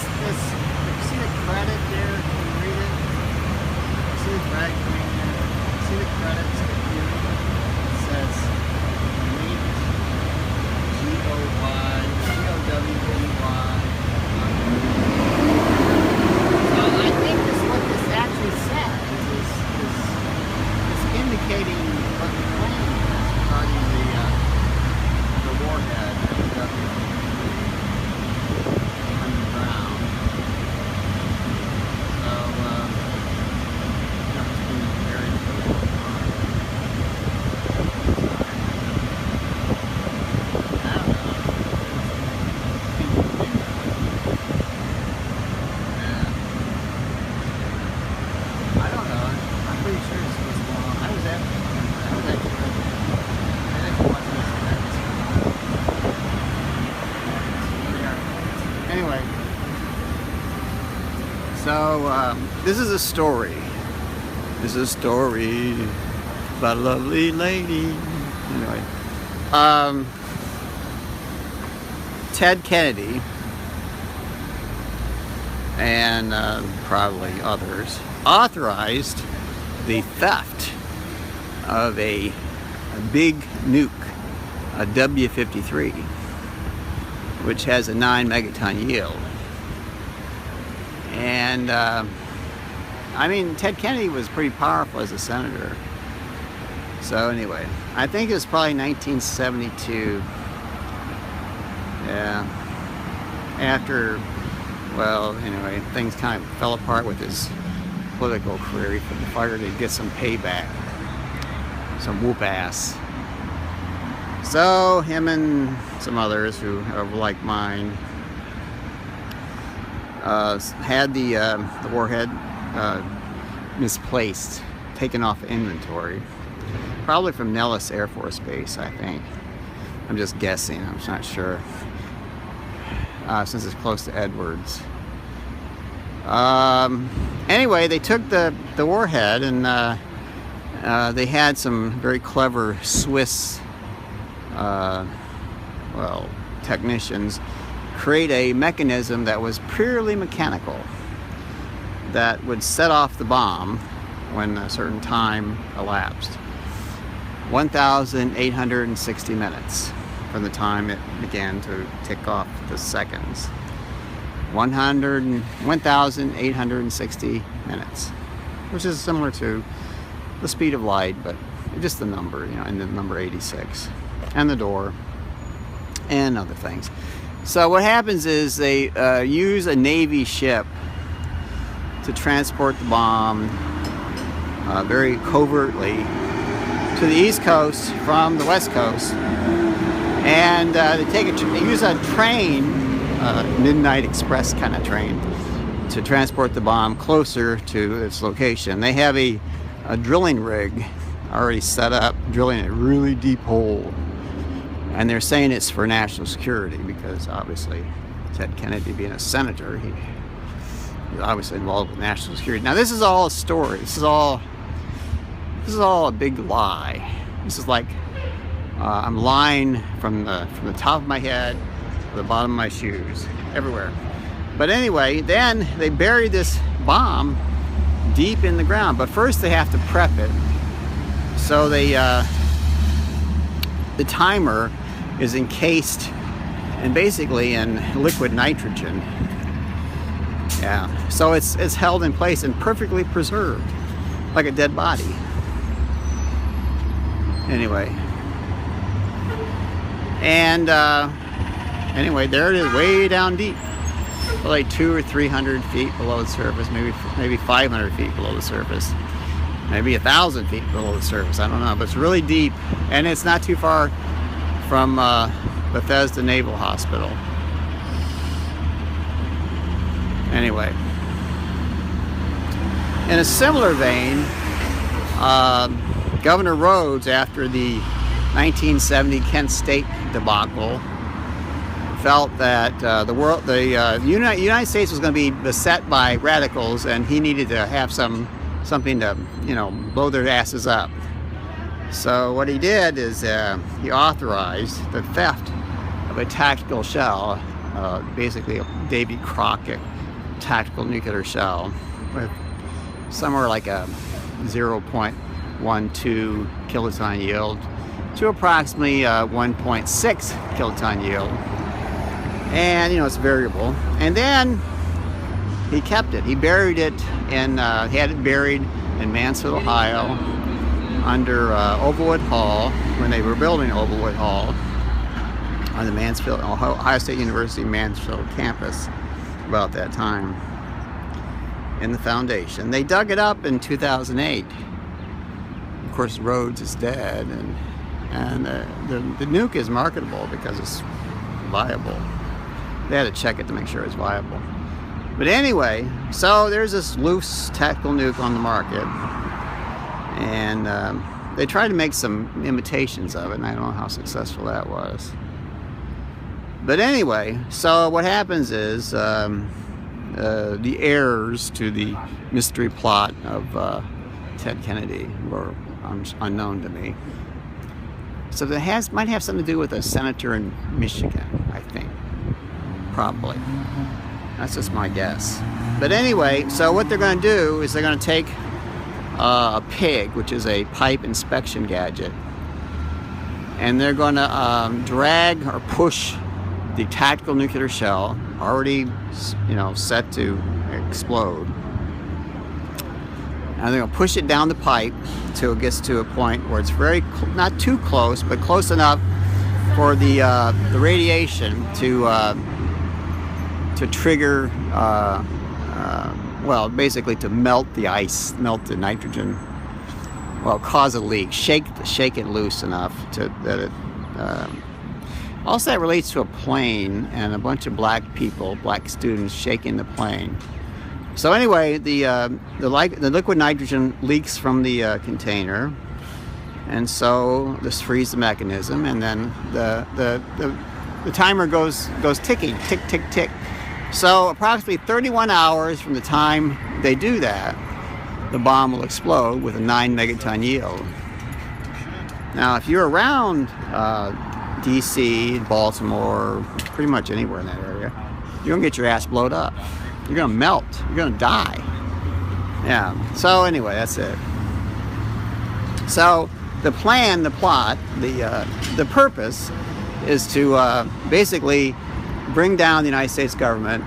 this, you see the credit there? Can you read it? You see the credit coming there? You see the credits here? It says meet G-O-Y, G-O-W-E-Y. So I think this what this actually says is indicating what the claim is regarding the warhead underground. So that's been buried for a long time. I don't know. I don't know. I'm pretty sure this was long. I was actually watching this. Anyway, so this is a story. This is a story about a lovely lady. Anyway, Ted Kennedy and probably others authorized the theft of a big nuke, a W-53, which has a 9 megaton yield. And I mean, Ted Kennedy was pretty powerful as a senator. So anyway, I think it was probably 1972. Yeah. After, well, anyway, things kind of fell apart with his political career. He figured he'd get some payback, some whoop ass. So him and some others who are like mine had the warhead misplaced, taken off inventory, probably from Nellis Air Force Base, I think. I'm just guessing. I'm not sure. Since it's close to Edwards. Anyway, they took the warhead and they had some very clever Swiss technicians create a mechanism that was purely mechanical that would set off the bomb when a certain time elapsed. 1,860 minutes from the time it began to tick off the seconds. 1,860 minutes, which is similar to the speed of light, but just the number, and the number 86, and the door, and other things. So what happens is they use a Navy ship to transport the bomb very covertly to the East Coast from the West Coast, and they use a train. Midnight Express kind of train to transport the bomb closer to its location. They have a drilling rig already set up, drilling a really deep hole, and they're saying it's for national security because obviously Ted Kennedy, being a senator, he was obviously involved with national security. Now this is all a story. This is all a big lie. This is like I'm lying from the top of my head, the bottom of my shoes, everywhere. But anyway, then they bury this bomb deep in the ground. But first they have to prep it. So they, the timer is encased in basically in liquid nitrogen. Yeah. So it's held in place and perfectly preserved, like a dead body. Anyway. And anyway, there it is, way down deep, like 200 or 300 feet below the surface, maybe 500 feet below the surface, maybe 1,000 feet below the surface. I don't know, but it's really deep, and it's not too far from Bethesda Naval Hospital. Anyway, in a similar vein, Governor Rhodes, after the 1970 Kent State debacle, felt that the United States was going to be beset by radicals, and he needed to have something to, blow their asses up. So what he did is he authorized the theft of a tactical shell basically a Davy Crockett tactical nuclear shell with somewhere like a 0.12 kiloton yield to approximately 1.6 kiloton yield. And it's variable. And then he kept it. He buried it in, he had it buried in Mansfield, Ohio, under Overwood Hall, when they were building Overwood Hall on the Mansfield, Ohio State University Mansfield campus about that time, in the foundation. They dug it up in 2008. Of course, Rhodes is dead, and the nuke is marketable because it's viable. They had to check it to make sure it's viable. But anyway, so there's this loose tactical nuke on the market, and they tried to make some imitations of it, and I don't know how successful that was. But anyway, so what happens is the heirs to the mystery plot of Ted Kennedy were unknown to me. So that might have something to do with a senator in Michigan, I think. Probably. That's just my guess. But anyway, so what they're going to do is they're going to take a pig, which is a pipe inspection gadget, and they're going to drag or push the tactical nuclear shell, already set to explode, and they're going to push it down the pipe till it gets to a point where it's not too close, but close enough for the radiation to trigger, well, basically to melt the ice, melt the nitrogen, well, cause a leak, shake it loose enough that it. Also, that relates to a plane and a bunch of black students shaking the plane. So anyway, the liquid nitrogen leaks from the container, and so this frees the mechanism, and then the timer goes ticking, tick, tick, tick. So approximately 31 hours from the time they do that, the bomb will explode with a 9 megaton yield. Now, if you're around DC, Baltimore, pretty much anywhere in that area, you're gonna get your ass blowed up. You're gonna melt. You're gonna die. Yeah. So anyway, that's it. So the plot, the purpose is to basically bring down the United States government,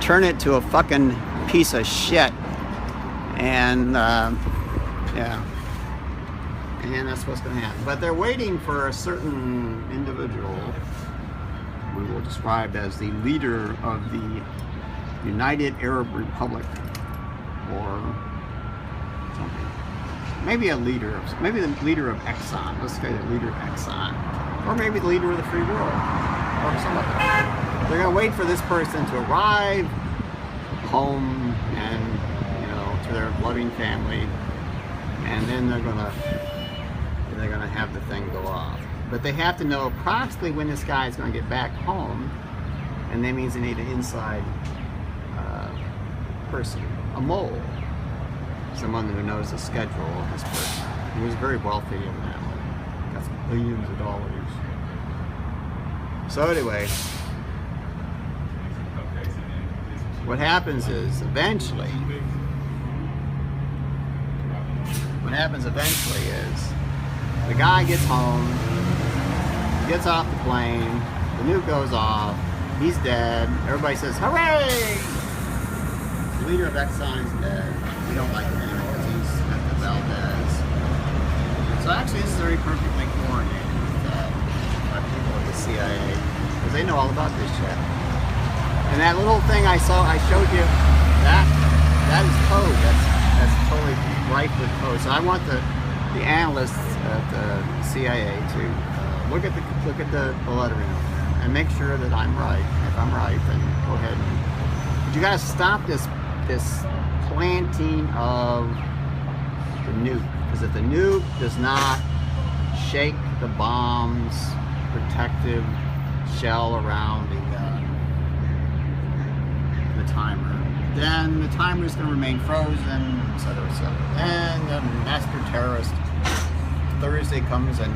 turn it to a fucking piece of shit, and yeah. And that's what's going to happen. But they're waiting for a certain individual we will describe as the leader of the United Arab Republic, or something. Maybe the leader of Exxon. Let's say the leader of Exxon, or maybe the leader of the free world, or some of them. They're going to wait for this person to arrive home and to their loving family, and then they're going to have the thing go off. But they have to know approximately when this guy is going to get back home, and that means they need an inside person, a mole, someone who knows the schedule of this person. He was very wealthy in that one. That's billions of dollars. So anyway, what happens is eventually is the guy gets home, gets off the plane, the nuke goes off, he's dead, everybody says, hooray! The leader of Exxon is dead. We don't like him anymore because he's at the Valdez. So actually this is very perfectly coordinated by people at the CIA, because they know all about this shit. And that little thing I showed you, that is code. That's totally rife with code. So I want the analysts at the CIA to look at the lettering on there and make sure that I'm right. If I'm right, then go ahead. But you gotta stop this planting of the nuke, because if the nuke does not shake the bomb's protective shell around the timer, then the timer is going to remain frozen, etc., etc. And the master terrorist Thursday comes and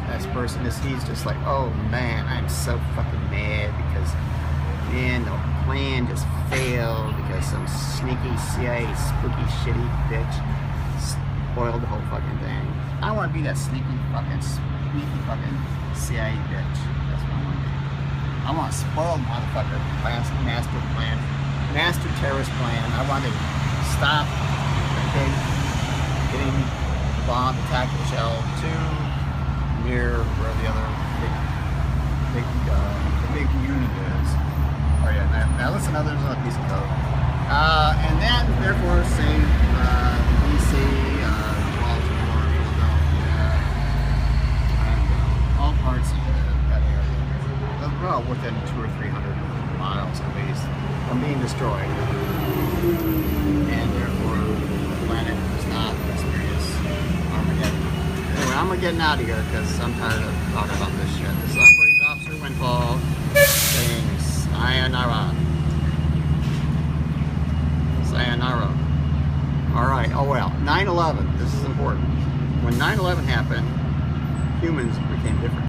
this person he's just like, oh man, I'm so fucking mad because, man, the plan just failed because some sneaky CIA spooky shitty bitch spoiled the whole fucking thing. I want to be that sneaky fucking CIA bitch. That's what I want to be. I want a spoiled motherfucker, master terrorist plan. I want to stop getting the bomb attack the shell too near where the other big unit is. Oh yeah, now listen, there's another piece of code. And then therefore save DC, Baltimore, Philadelphia, and all parts of that area. Well, within 200 or 300 miles at least from being destroyed. And therefore the planet does not experience Armageddon. Anyway, I'm getting out of here because I'm tired of talking about this shit. This is Operations Officer Windfall saying sayonara. Sayonara. Alright, oh well, 9/11, this is important. When 9/11 happened, humans became different.